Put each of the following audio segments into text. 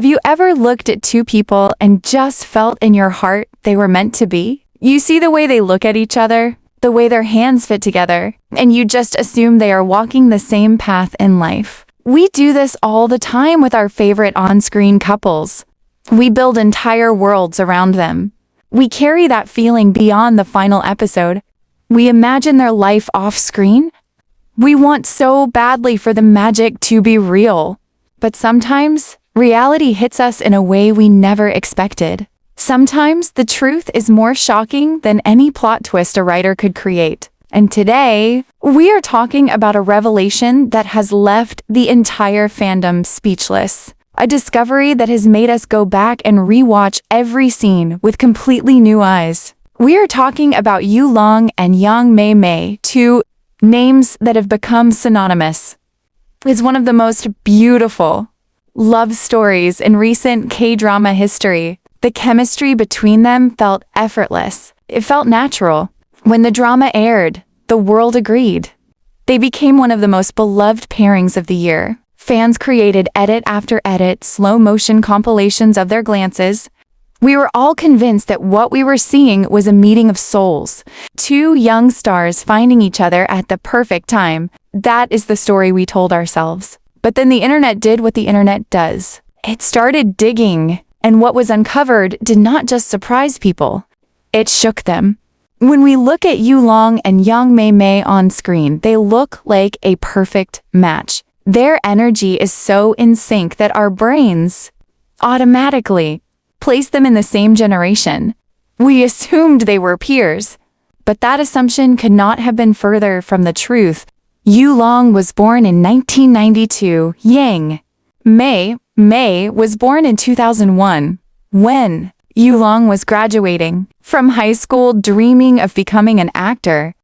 Have you ever looked at two people and just felt in your heart they were meant to be? You see the way they look at each other, the way their hands fit together, and you just assume they are walking the same path in life. We do this all the time with our favorite on-screen couples. We build entire worlds around them. We carry that feeling beyond the final episode. We imagine their life off-screen. We want so badly for the magic to be real. But sometimes, reality hits us in a way we never expected. Sometimes the truth is more shocking than any plot twist a writer could create. And today, we are talking about a revelation that has left the entire fandom speechless. A discovery that has made us go back and rewatch every scene with completely new eyes. We are talking about Yu Long and Yang Mei Mei, two names that have become synonymous. It's one of the most beautiful love stories in recent K-drama history. The chemistry between them felt effortless. It felt natural. When the drama aired, the world agreed. They became one of the most beloved pairings of the year. Fans created edit after edit, slow-motion compilations of their glances. We were all convinced that what we were seeing was a meeting of souls. Two young stars finding each other at the perfect time. That is the story we told ourselves. But then the internet did what the internet does. It started digging. And what was uncovered did not just surprise people, it shook them. When we look at Yu Long and Yang Mei Mei on screen, they look like a perfect match. Their energy is so in sync that our brains automatically place them in the same generation. We assumed they were peers, but that assumption could not have been further from the truth. Yu Long was born in 1992, Yang Mei was born in 2001, when Yu Long was graduating from high school dreaming of becoming an actor.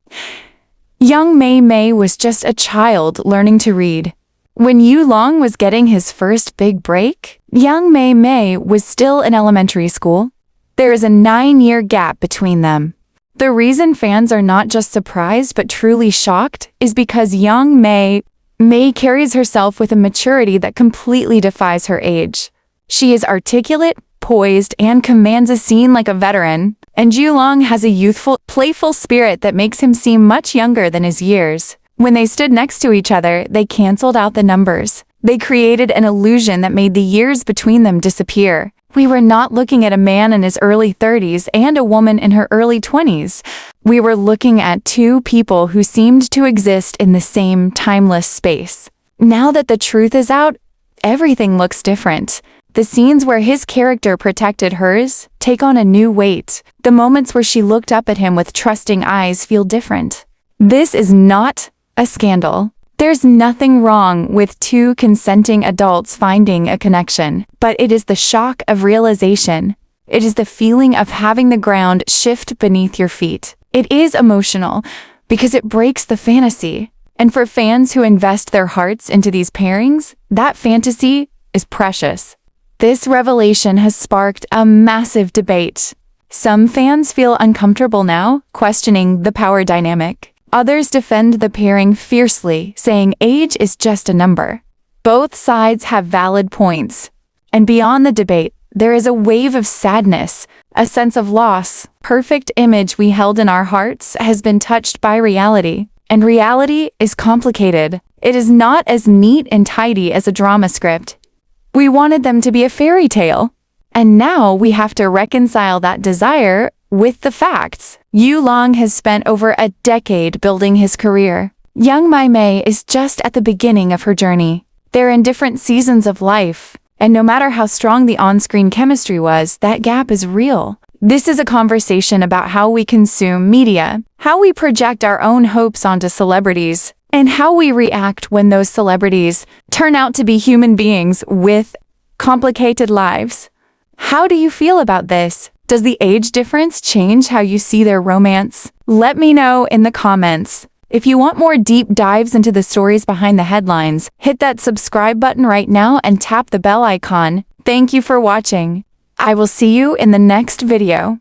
Yang Mei Mei was just a child learning to read. When Yu Long was getting his first big break, Yang Mei Mei was still in elementary school. There is a 9-year gap between them. The reason fans are not just surprised but truly shocked is because Yang Mei carries herself with a maturity that completely defies her age. She is articulate, poised, and commands a scene like a veteran, and Yu Long has a youthful, playful spirit that makes him seem much younger than his years. When they stood next to each other, they canceled out the numbers. They created an illusion that made the years between them disappear. We were not looking at a man in his early 30s and a woman in her early 20s. We were looking at two people who seemed to exist in the same timeless space. Now that the truth is out, everything looks different. The scenes where his character protected hers take on a new weight. The moments where she looked up at him with trusting eyes feel different. This is not a scandal. There's nothing wrong with two consenting adults finding a connection, but it is the shock of realization. It is the feeling of having the ground shift beneath your feet. It is emotional because it breaks the fantasy. And for fans who invest their hearts into these pairings, that fantasy is precious. This revelation has sparked a massive debate. Some fans feel uncomfortable now, questioning the power dynamic. Others defend the pairing fiercely, saying age is just a number. Both sides have valid points. And beyond the debate, there is a wave of sadness, a sense of loss. Perfect image we held in our hearts has been touched by reality. And reality is complicated. It is not as neat and tidy as a drama script. We wanted them to be a fairy tale. And now we have to reconcile that desire with the facts. Yu Long has spent over a decade building his career. Yang Mei Mei is just at the beginning of her journey. They're in different seasons of life, and no matter how strong the on-screen chemistry was, that gap is real. This is a conversation about how we consume media, how we project our own hopes onto celebrities, and how we react when those celebrities turn out to be human beings with complicated lives. How do you feel about this? Does the age difference change how you see their romance? Let me know in the comments. If you want more deep dives into the stories behind the headlines, hit that subscribe button right now and tap the bell icon. Thank you for watching. I will see you in the next video.